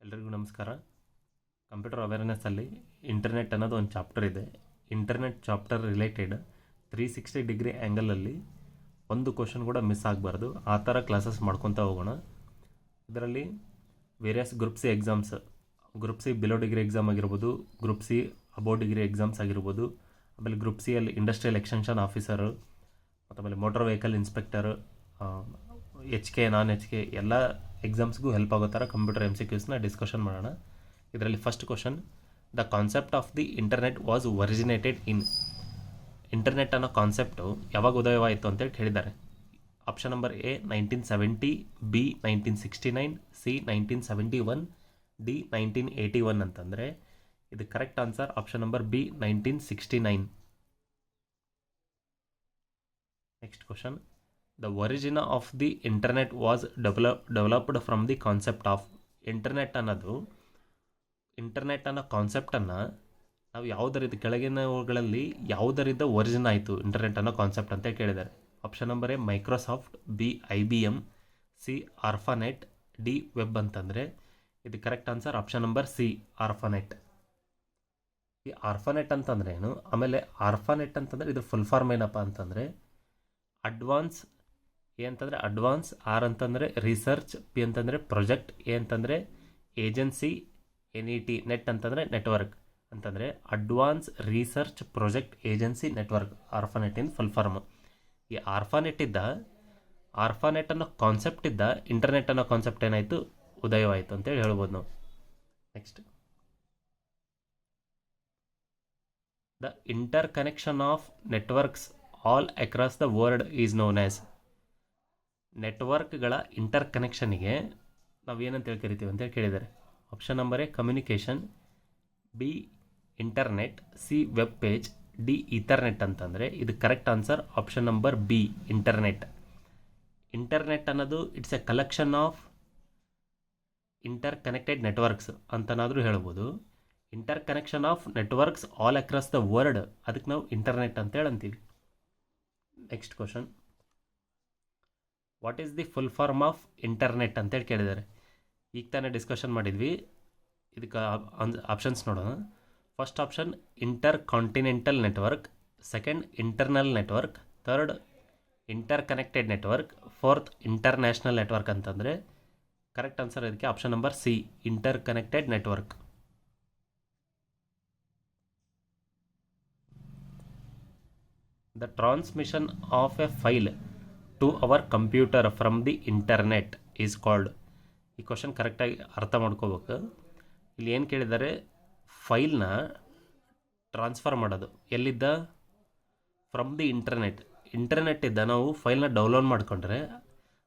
ಎಲ್ರಿಗೂ ನಮಸ್ಕಾರ. Computer ಅವೇರ್ನೆಸ್ಸಲ್ಲಿ internet ಅನ್ನೋದು ಒಂದು ಚಾಪ್ಟರ್ ಇದೆ. ಇಂಟರ್ನೆಟ್ ಚಾಪ್ಟರ್ ರಿಲೇಟೆಡ್ 360 ಡಿಗ್ರಿ ಆ್ಯಂಗಲಲ್ಲಿ ಒಂದು ಕ್ವಶನ್ ಕೂಡ ಮಿಸ್ ಆಗಬಾರ್ದು, ಆ ಥರ ಕ್ಲಾಸಸ್ ಮಾಡ್ಕೊತಾ ಹೋಗೋಣ. ಇದರಲ್ಲಿ various group C exams, group C below degree exam ಆಗಿರ್ಬೋದು, ಗ್ರೂಪ್ ಸಿ ಅಬೋ ಡಿಗ್ರಿ ಎಕ್ಸಾಮ್ಸ್ ಆಗಿರ್ಬೋದು, ಆಮೇಲೆ ಗ್ರೂಪ್ ಸಿಯಲ್ಲಿ ಇಂಡಸ್ಟ್ರಿಯಲ್ ಎಕ್ಸ್ಟೆನ್ಷನ್ ಆಫೀಸರು, ಮತ್ತು ಆಮೇಲೆ ಮೋಟರ್ ವೆಹಿಕಲ್ ಇನ್ಸ್ಪೆಕ್ಟರ್, HK ನಾನ್ HK ಎಲ್ಲ ಎಕ್ಸಾಮ್ಸ್ಗೂ ಹೆಲ್ಪ್ ಆಗೋ ಥರ ಕಂಪ್ಯೂಟರ್ MCQsನ ಡಿಸ್ಕಷನ್ ಮಾಡೋಣ. ಇದರಲ್ಲಿ first question, the concept of the internet was originated in. Internet ಅನ್ನೋ ಕಾನ್ಸೆಪ್ಟು ಯಾವಾಗ ಉದಯವಾಯಿತು ಅಂತೇಳಿ ಹೇಳಿದ್ದಾರೆ. Option number A 1970, B 1969, C 1971, D 1981 ಅಂತಂದರೆ ಇದು correct answer option number B 1969. Next question, the origin of the internet was developed from the concept of. Internet ಅನ್ನೋ ಕಾನ್ಸೆಪ್ಟನ್ನು ನಾವು ಯಾವುದರಿಂದ ಕೆಳಗಿನವುಗಳಲ್ಲಿ ಯಾವುದರಿಂದ ಒರಿಜಿನ್ ಆಯಿತು ಇಂಟರ್ನೆಟ್ ಅನ್ನೋ ಕಾನ್ಸೆಪ್ಟ್ ಅಂತ ಕೇಳಿದ್ದಾರೆ. Option number A Microsoft, B IBM, C ARPANET, D web ಅಂತಂದರೆ ಇದು correct answer option number C ARPANET. ಈ ಆರ್ಫಾನೆಟ್ ಅಂತಂದ್ರೆ ಏನು, ಆಮೇಲೆ ಆರ್ಫಾನೆಟ್ ಅಂತಂದರೆ ಇದು ಫುಲ್ ಫಾರ್ಮ್ ಏನಪ್ಪ ಅಂತಂದರೆ ಅಡ್ವಾನ್ಸ್, ಎ ಅಂತಂದರೆ ಅಡ್ವಾನ್ಸ್, ಆರ್ ಅಂತಂದರೆ ರಿಸರ್ಚ್, ಪಿ ಅಂತಂದರೆ ಪ್ರೊಜೆಕ್ಟ್, ಎ ಅಂತಂದರೆ ಏಜೆನ್ಸಿ, NET ನೆಟ್ ಅಂತಂದರೆ ನೆಟ್ವರ್ಕ್ ಅಂತಂದರೆ advance research project agency network, ARPANET in full form. ಈ ಆರ್ಫಾನೆಟ್ ಅನ್ನೋ ಕಾನ್ಸೆಪ್ಟ್ ಇದ್ದ ಇಂಟರ್ನೆಟ್ ಅನ್ನೋ ಕಾನ್ಸೆಪ್ಟ್ ಏನಾಯಿತು, ಉದಯವಾಯಿತು ಅಂತೇಳಿ ಹೇಳ್ಬೋದು ನಾವು. Next, the interconnection of networks all across the world is known as. ನೆಟ್ವರ್ಕ್ಗಳ ಇಂಟರ್ ಕನೆಕ್ಷನ್ಗೆ ನಾವು ಏನಂತ ಕರಿತೀವಿ ಅಂತೇಳಿ ಕೇಳಿದ್ದಾರೆ. Option number A communication, B internet, C web page, D ethernet ಅಂತಂದರೆ ಇದು correct answer option number B internet. Internet ಅನ್ನೋದು it's a collection of interconnected networks ಅಂತನಾದರೂ ಹೇಳ್ಬೋದು. Interconnection of networks all across the world, ಅದಕ್ಕೆ ನಾವು internet ಅಂತೇಳಿ ಅಂತೀವಿ. Next question, what is the full form of internet ಅಂತೇಳಿ ಕೇಳಿದ್ದಾರೆ. ಈಗ ತಾನೇ ಡಿಸ್ಕಷನ್ ಮಾಡಿದ್ವಿ, ಇದಕ್ಕೆ ಆಪ್ಷನ್ಸ್ ನೋಡೋಣ. First option intercontinental network, second internal network, third interconnected network, fourth international network ಅಂತಂದರೆ ಕರೆಕ್ಟ್ ಆನ್ಸರ್ ಇದಕ್ಕೆ option number C interconnected network. The transmission of a file to our computer from the internet is called. ಈ question ಕರೆಕ್ಟಾಗಿ ಅರ್ಥ ಮಾಡ್ಕೋಬೇಕು. ಇಲ್ಲಿ ಏನು ಕೇಳಿದ್ದಾರೆ, ಫೈಲ್ನ transfer ಮಾಡೋದು ಎಲ್ಲಿದ್ದ, ಫ್ರಮ್ ದಿ ಇಂಟರ್ನೆಟ್ ಇದ್ದ ನಾವು ಫೈಲ್ನ ಡೌನ್ಲೋಡ್ ಮಾಡಿಕೊಂಡ್ರೆ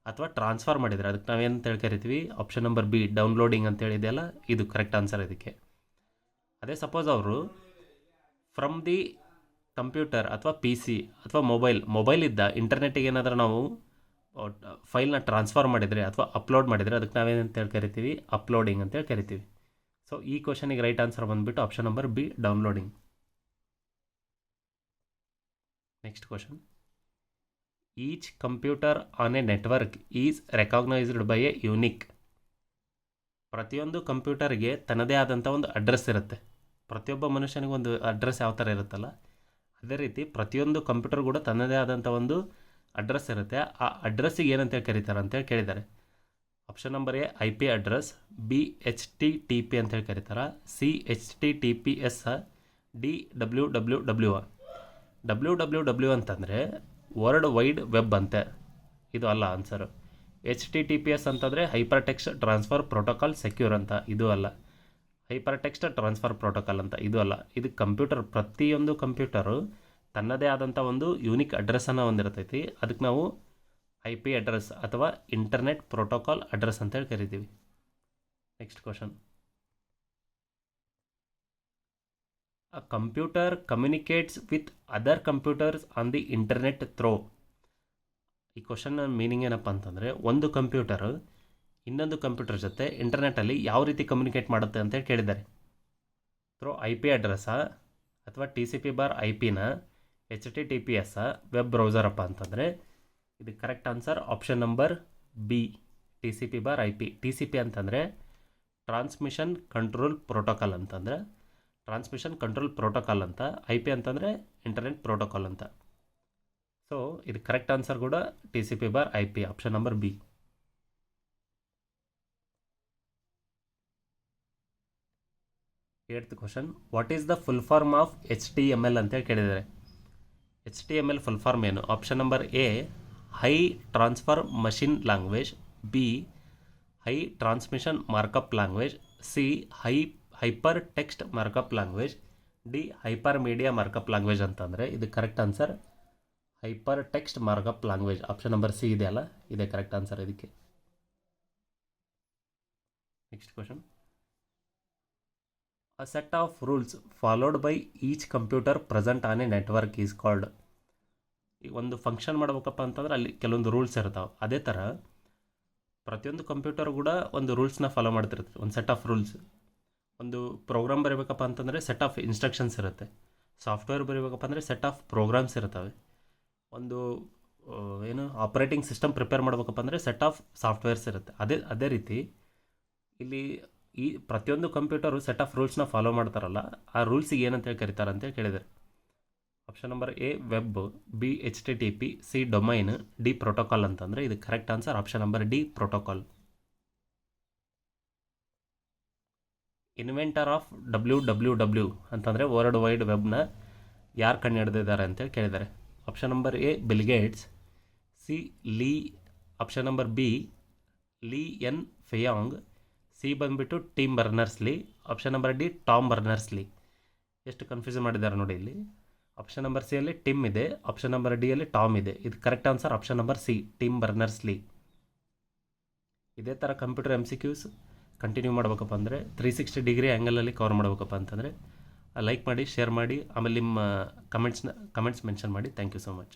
ಅಥವಾ ಟ್ರಾನ್ಸ್ಫರ್ ಮಾಡಿದರೆ ಅದಕ್ಕೆ ನಾವೇನು ಕರಿತೀವಿ, ಆಪ್ಷನ್ ನಂಬರ್ ಬಿ ಡೌನ್ಲೋಡಿಂಗ್ ಅಂತೇಳಿ ಇದೆಯಲ್ಲ, ಇದು ಕರೆಕ್ಟ್ ಆನ್ಸರ್ ಇದಕ್ಕೆ. ಅದೇ ಸಪೋಸ್ ಅವರು ಫ್ರಮ್ ದಿ ಕಂಪ್ಯೂಟರ್ ಅಥವಾ PC ಅಥವಾ ಮೊಬೈಲ್ ಇದ್ದ ಇಂಟರ್ನೆಟ್ಟಿಗೆ ಏನಾದರೂ ನಾವು ಫೈಲ್ನ ಟ್ರಾನ್ಸ್ಫರ್ ಮಾಡಿದರೆ ಅಥವಾ ಅಪ್ಲೋಡ್ ಮಾಡಿದರೆ ಅದಕ್ಕೆ ನಾವೇನಂತ ಕರಿತೀವಿ, ಅಪ್ಲೋಡಿಂಗ್ ಅಂತೇಳಿ ಕರಿತೀವಿ. ಸೊ ಈ ಕ್ವಶನಿಗೆ ರೈಟ್ ಆನ್ಸರ್ ಬಂದುಬಿಟ್ಟು option number B downloading. Next question, each computer on a network is recognised by A unique. ಪ್ರತಿಯೊಂದು ಕಂಪ್ಯೂಟರ್ಗೆ ತನ್ನದೇ ಆದಂಥ ಒಂದು ಅಡ್ರೆಸ್ ಇರುತ್ತೆ. ಪ್ರತಿಯೊಬ್ಬ ಮನುಷ್ಯನಿಗೊಂದು ಅಡ್ರೆಸ್ ಯಾವ ಥರ ಇರುತ್ತಲ್ಲ, ಅದೇ ರೀತಿ ಪ್ರತಿಯೊಂದು ಕಂಪ್ಯೂಟರ್ ಕೂಡ ತನ್ನದೇ ಆದಂಥ ಒಂದು ಅಡ್ರೆಸ್ ಇರುತ್ತೆ. ಆ ಅಡ್ರೆಸ್ಸಿಗೆ ಏನಂತೇಳಿ ಕರೀತಾರೆ ಅಂತೇಳಿ ಕೇಳಿದ್ದಾರೆ. Option number A IP address, B HTTP ಅಂತೇಳಿ ಕರೀತಾರೆ, ಸಿ HTTPS, ಡಿ www ಅಂತಂದರೆ ವರ್ಲ್ಡ್ ವೈಡ್ ವೆಬ್ ಅಂತೆ, ಇದು ಅಲ್ಲ ಆನ್ಸರು. HTTPS ಅಂತಂದರೆ hyper text transfer protocol secure ಅಂತ, ಇದು ಅಲ್ಲ. ಹೈಪರ್ ಟೆಕ್ಸ್ಟ್ ಟ್ರಾನ್ಸ್ಫರ್ ಪ್ರೋಟೋಕಾಲ್ ಅಂತ, ಇದು ಅಲ್ಲ. ಇದು ಪ್ರತಿಯೊಂದು ಕಂಪ್ಯೂಟರು ತನ್ನದೇ ಆದಂಥ ಒಂದು ಯೂನಿಕ್ ಅಡ್ರೆಸ್ಸನ್ನು ಹೊಂದಿರ್ತೈತಿ. ಅದಕ್ಕೆ ನಾವು IP ಅಡ್ರೆಸ್ ಅಥವಾ ಇಂಟರ್ನೆಟ್ ಪ್ರೋಟೋಕಾಲ್ ಅಡ್ರೆಸ್ ಅಂತೇಳಿ ಕರಿತೀವಿ. Next question, a computer communicates with other computers on the internet through. ಈ ಕ್ವಶನ್ ಮೀನಿಂಗ್ ಏನಪ್ಪ ಅಂತಂದರೆ, ಒಂದು ಕಂಪ್ಯೂಟರ್ ಇನ್ನೊಂದು ಕಂಪ್ಯೂಟರ್ ಜೊತೆ ಇಂಟರ್ನೆಟ್ಟಲ್ಲಿ ಯಾವ ರೀತಿ ಕಮ್ಯುನಿಕೇಟ್ ಮಾಡುತ್ತೆ ಅಂತೇಳಿ ಕೇಳಿದ್ದಾರೆ. ಥ್ರೋ IP ಅಡ್ರೆಸ್ಸಾ ಅಥವಾ TCP/IP HTTPS ವೆಬ್ ಬ್ರೌಸರಪ್ಪ ಅಂತಂದರೆ ಇದು correct answer option number B TCP/IP. TCP ಅಂತಂದರೆ ಟ್ರಾನ್ಸ್ಮಿಷನ್ ಕಂಟ್ರೋಲ್ ಪ್ರೋಟೋಕಾಲ್ ಅಂತಂದರೆ ಟ್ರಾನ್ಸ್ಮಿಷನ್ ಕಂಟ್ರೋಲ್ ಪ್ರೋಟೋಕಾಲ್ ಅಂತ, IP ಅಂತಂದರೆ ಇಂಟರ್ನೆಟ್ ಪ್ರೋಟೋಕಾಲ್ ಅಂತ. ಸೊ ಇದು ಕರೆಕ್ಟ್ ಆನ್ಸರ್ ಕೂಡ TCP/IP, option number B. 8th question, what is the full form of HTML ಅಂತೇಳಿ ಕೇಳಿದ್ದಾರೆ. HTML full form ಏನು? Option number A high transfer machine language, B high transmission markup language, C hyper text markup language, D hyper media markup language ಅಂತಂದರೆ ಇದು correct answer hyper text markup language. Option number C ಇದೆ ಅಲ್ಲ, ಇದೆ correct answer ಇದಕ್ಕೆ. Next question, a set of rules followed by each computer present on a network is called. ಈಗ ಒಂದು function ಮಾಡ್ಬೇಕಪ್ಪ ಅಂತಂದ್ರೆ ಅಲ್ಲಿ ಕೆಲವೊಂದು ರೂಲ್ಸ್ ಇರ್ತಾವೆ. ಅದೇ ಥರ ಪ್ರತಿಯೊಂದು ಕಂಪ್ಯೂಟರ್ ಕೂಡ ಒಂದು ರೂಲ್ಸ್ನ ಫಾಲೋ ಮಾಡ್ತಿರ್ತದೆ, ಒಂದು ಸೆಟ್ ಆಫ್ ರೂಲ್ಸ್. ಒಂದು ಪ್ರೋಗ್ರಾಮ್ ಬರೀಬೇಕಪ್ಪ ಅಂತಂದರೆ ಸೆಟ್ ಆಫ್ ಇನ್ಸ್ಟ್ರಕ್ಷನ್ಸ್ ಇರುತ್ತೆ. ಸಾಫ್ಟ್ವೇರ್ ಬರೀಬೇಕಪ್ಪ ಅಂದರೆ ಸೆಟ್ ಆಫ್ ಪ್ರೋಗ್ರಾಮ್ಸ್ ಇರ್ತವೆ. ಒಂದು ಆಪರೇಟಿಂಗ್ ಸಿಸ್ಟಮ್ ಪ್ರಿಪೇರ್ ಮಾಡ್ಬೇಕಪ್ಪ ಅಂದರೆ ಸೆಟ್ ಆಫ್ ಸಾಫ್ಟ್ವೇರ್ಸ್ ಇರುತ್ತೆ. ಅದೇ ರೀತಿ ಇಲ್ಲಿ ಈ ಪ್ರತಿಯೊಂದು ಕಂಪ್ಯೂಟರು ಸೆಟ್ ಆಫ್ ರೂಲ್ಸ್ನ ಫಾಲೋ ಮಾಡ್ತಾರಲ್ಲ, ಆ ರೂಲ್ಸಿಗೆ ಏನಂತೇಳಿ ಕರೀತಾರೆ ಅಂತೇಳಿ ಕೇಳಿದ್ದಾರೆ. Option number A web, B HTTP, C domain, D protocol ಅಂತಂದರೆ ಇದು correct answer option number D protocol. Inventor of WWW ಅಂತಂದರೆ ವರ್ಲ್ಡ್ ವೈಡ್ ವೆಬ್ನ ಯಾರು ಕಂಡುಹಿಡಿದಿದ್ದಾರೆ ಅಂತೇಳಿ ಕೇಳಿದ್ದಾರೆ. Option number A Bill Gates, C Lee, option number B Lee ಎನ್ ಫೆಯಾಂಗ್, ಸಿ ಬಂದುಬಿಟ್ಟು Tim Berners-Lee, option number D Tom Berners-Lee. ಎಷ್ಟು ಕನ್ಫ್ಯೂಷನ್ ಮಾಡಿದ್ದಾರೆ ನೋಡಿ ಇಲ್ಲಿ. ಆಪ್ಷನ್ ನಂಬರ್ ಸಿ ಅಲ್ಲಿ ಟಿಮ್ ಇದೆ, ಆಪ್ಷನ್ ನಂಬರ್ ಡಿ ಅಲ್ಲಿ ಟಾಮ್ ಇದೆ. ಇದು correct answer option number C Tim Berners-Lee. ಇದೇ ಥರ ಕಂಪ್ಯೂಟರ್ MCQs ಕಂಟಿನ್ಯೂ ಮಾಡ್ಬೇಕಪ್ಪ ಅಂದರೆ 360 ಡಿಗ್ರಿ ಆ್ಯಂಗಲಲ್ಲಿ ಕವರ್ ಮಾಡ್ಬೇಕಪ್ಪ ಅಂತಂದರೆ ಲೈಕ್ ಮಾಡಿ, ಶೇರ್ ಮಾಡಿ, ಆಮೇಲೆ ನಿಮ್ಮ ಕಮೆಂಟ್ಸ್ ಮೆನ್ಷನ್ ಮಾಡಿ. Thank you so much.